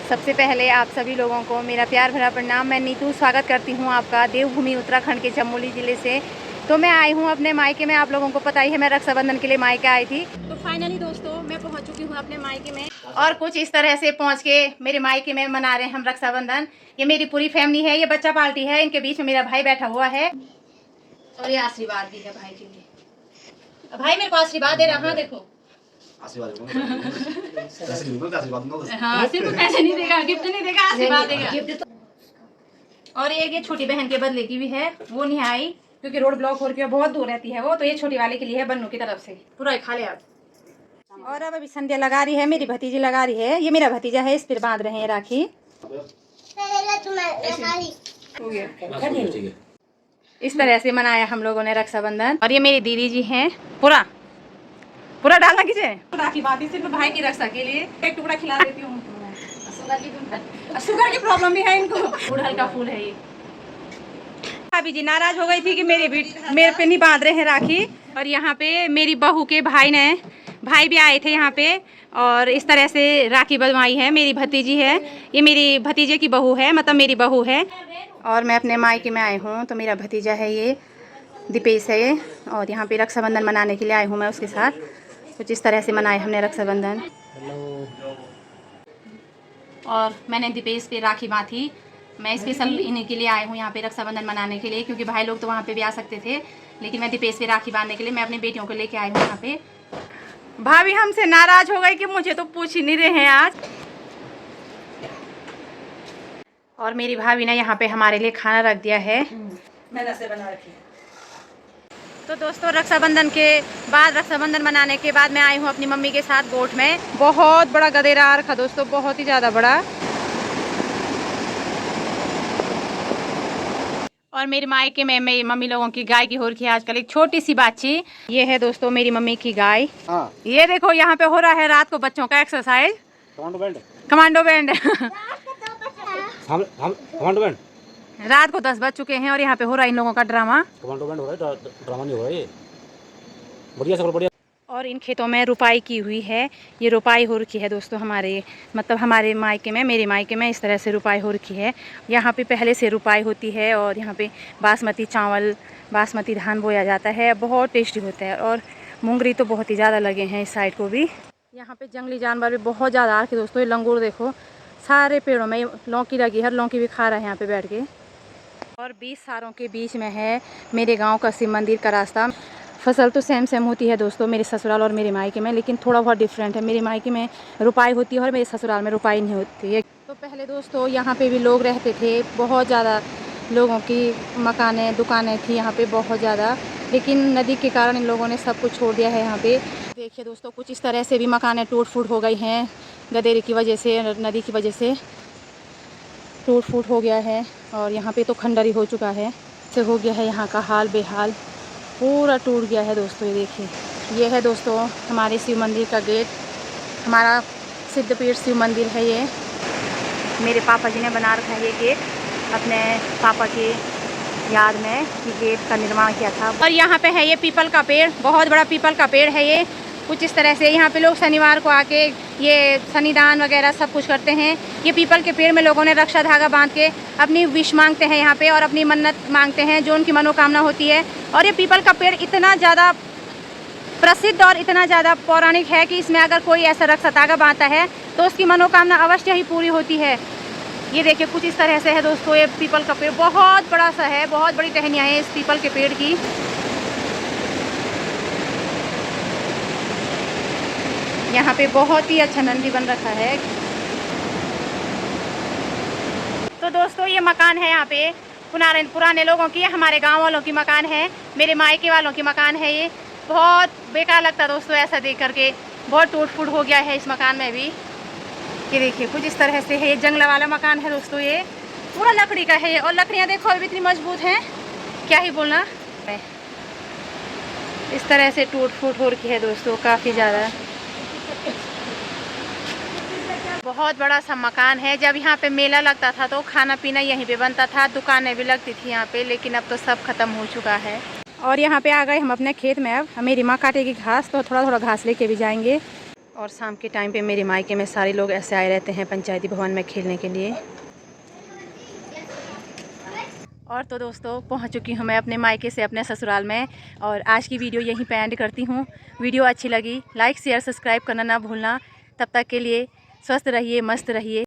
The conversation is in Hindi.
सबसे पहले आप सभी लोगों को मेरा प्यार भरा प्रणाम। मैं नीतू स्वागत करती हूँ आपका देवभूमि उत्तराखंड के चमोली ज़िले से। तो मैं आई हूँ अपने मायके में। आप लोगों को पता ही है मैं रक्षाबंधन के लिए मायके आई थी। तो फाइनली दोस्तों मैं पहुँच चुकी हूँ अपने मायके में और कुछ इस तरह से पहुँच के मेरे मायके में मना रहे हैं हम रक्षाबंधन। ये मेरी पूरी फैमिली है, ये बच्चा पार्टी है, इनके बीच में मेरा भाई बैठा हुआ है और ये आशीर्वाद भी है भाई के लिए। भाई मेरे को आशीर्वाद दे रहा। हाँ देखो हाँ, सिर्फ पैसे नहीं देगा, गिफ्ट नहीं देगा, आशीर्वाद देगा। और ये छोटी बहन के बदले की भी है, वो नहीं आई क्योंकि रोड ब्लॉक हो रही है, बहुत दूर रहती है वो। तो ये छोटी वाले के लिए है बन्नू की तरफ से। पूरा खा ले आप। और अब अभी संध्या लगा रही है, मेरी भतीजी लगा रही है। ये मेरा भतीजा है, इस पर बांध रहे हैं राखी। इस तरह से मनाया हम लोगों ने रक्षाबंधन। और ये मेरी दीदी जी हैं। पूरा पूरा डालना कीजिए। राखी बांधी सिर्फ भाई की रक्षा के लिए। एक टुकड़ा खिला देती हूँ। शुगर की प्रॉब्लम भी है इनको। गुड़हल का फूल है ये। भाभी जी नाराज हो गई थी कि मेरे पे नहीं बांध रहे हैं राखी। और यहाँ पे मेरी बहू के भाई भी आए थे यहाँ पे और इस तरह से राखी बंधवाई है। मेरी भतीजी है, ये मेरी भतीजे की बहू है, मतलब मेरी बहू है। और मैं अपने मायके में आई हूँ। तो मेरा भतीजा है ये दीपेश है ये। और यहाँ पे रक्षाबंधन मनाने के लिए आई हूँ मैं उसके साथ। कुछ इस तरह से मनाए हमने रक्षाबंधन। और मैंने दीपेश पे राखी बांधी। मैं स्पेशल इन्हीं के लिए आई हूँ यहाँ पे रक्षाबंधन मनाने के लिए, क्योंकि भाई लोग तो वहाँ पे भी आ सकते थे, लेकिन मैं दीपेश पे राखी बांधने के लिए मैं अपनी बेटियों को लेके आई हूँ यहाँ पे। भाभी हमसे नाराज हो गई कि मुझे तो पूछ ही नहीं रहे हैं आज। और मेरी भाभी ने यहाँ पे हमारे लिए खाना रख दिया है। मैंने से बना रखी है। तो दोस्तों रक्षाबंधन के बाद, रक्षाबंधन मनाने के बाद मैं आई हूँ अपनी मम्मी के साथ गोठ में। बहुत बड़ा गधेरा रखा दोस्तों, बहुत ही ज़्यादा बड़ा। और मेरे मायके में मेरी मम्मी लोगों की गाय की हो रखी है आजकल एक छोटी सी बातची। ये है दोस्तों मेरी मम्मी की गाय। ये देखो यहाँ पे हो रहा है रात को बच्चों का एक्सरसाइज। कमांडो बैंड रात को 10 बज चुके हैं और यहाँ पे हो रहा है इन लोगों का ड्रामा। कमांडो बैंड हो रहा है, ड्रामा नहीं हो रहा है। बढ़िया से बढ़िया। और इन खेतों में रुपाई की हुई है। ये रुपाई हो रखी है दोस्तों हमारे मायके में, मेरे मायके में इस तरह से रुपाई हो रखी है। यहाँ पे पहले से रुपाई होती है और यहाँ पे बासमती चावल, बासमती धान बोया जाता है। बहुत टेस्टी होता है। और मूंगरी तो बहुत ही ज़्यादा लगे हैं इस साइड को भी। यहाँ पे जंगली जानवर भी बहुत ज़्यादा आ रखे दोस्तों। ये लंगूर देखो, सारे पेड़ों में लौकी लगी है, लौकी भी खा रहा है यहाँ पे बैठ के। और 20 सारों के बीच में है मेरे गांव का शिव मंदिर का रास्ता। फसल तो सेम होती है दोस्तों मेरे ससुराल और मेरे मायके में, लेकिन थोड़ा बहुत डिफरेंट है। मेरे मायके में रुपाई होती है और मेरे ससुराल में रुपाई नहीं होती है। तो पहले दोस्तों यहाँ पे भी लोग रहते थे, बहुत ज़्यादा लोगों की मकानें दुकानें थी यहाँ पे बहुत ज़्यादा, लेकिन नदी के कारण इन लोगों ने सब कुछ छोड़ दिया है यहाँ पे। देखिए दोस्तों कुछ इस तरह से भी मकानें टूट फूट हो गई हैं, गदेरे की वजह से, नदी की वजह से टूट फूट हो गया है। और यहाँ पे तो खंडरी हो चुका है, से हो गया है यहाँ का हाल बेहाल, पूरा टूट गया है दोस्तों। ये देखिए, ये है दोस्तों हमारे शिव मंदिर का गेट। हमारा सिद्धपीठ शिव मंदिर है ये। मेरे पापा जी ने बना रखा है ये गेट, अपने पापा की याद में ये गेट का निर्माण किया था। और यहाँ पे है ये पीपल का पेड़, बहुत बड़ा पीपल का पेड़ है ये। कुछ इस तरह से यहाँ पे लोग शनिवार को आके ये शनिदान वगैरह सब कुछ करते हैं। ये पीपल के पेड़ में लोगों ने रक्षा धागा बांध के अपनी विश मांगते हैं यहाँ पे, और अपनी मन्नत मांगते हैं जो उनकी मनोकामना होती है। और ये पीपल का पेड़ इतना ज़्यादा प्रसिद्ध और इतना ज़्यादा पौराणिक है कि इसमें अगर कोई ऐसा रक्षा धागा बांधता है तो उसकी मनोकामना अवश्य ही पूरी होती है। ये देखिए कुछ इस तरह से है दोस्तों ये पीपल का पेड़, बहुत बड़ा सा है, बहुत बड़ी टहनियाँ हैं इस पीपल के पेड़ की। यहाँ पे बहुत ही अच्छा नंदी बन रखा है। तो दोस्तों ये मकान है यहाँ पे पुराने लोगों की, हमारे गांव वालों की मकान है, मेरे मायके वालों की मकान है ये। बहुत बेकार लगता है दोस्तों ऐसा देख करके, बहुत टूट फूट हो गया है इस मकान में भी। ये देखिए कुछ इस तरह से है, ये जंगला वाला मकान है दोस्तों, ये पूरा लकड़ी का है। और लकड़ियाँ देखो अभी इतनी मजबूत हैं, क्या ही बोलना। इस तरह से टूट फूट हो रखी है दोस्तों काफ़ी ज़्यादा। बहुत बड़ा सा मकान है। जब यहाँ पे मेला लगता था तो खाना पीना यहीं पे बनता था, दुकानें भी लगती थी यहाँ पे, लेकिन अब तो सब खत्म हो चुका है। और यहाँ पे आ गए हम अपने खेत में। अब मेरी माँ काटेगी घास, तो थोड़ा थोड़ा घास लेके भी जाएंगे। और शाम के टाइम पे मेरे मायके में सारे लोग ऐसे आए रहते हैं पंचायती भवन में खेलने के लिए। और तो दोस्तों पहुंच चुकी हूं मैं अपने मायके से अपने ससुराल में, और आज की वीडियो यहीं पे एंड करती हूं। वीडियो अच्छी लगी लाइक शेयर सब्सक्राइब करना ना भूलना। तब तक के लिए स्वस्थ रहिए, मस्त रहिए।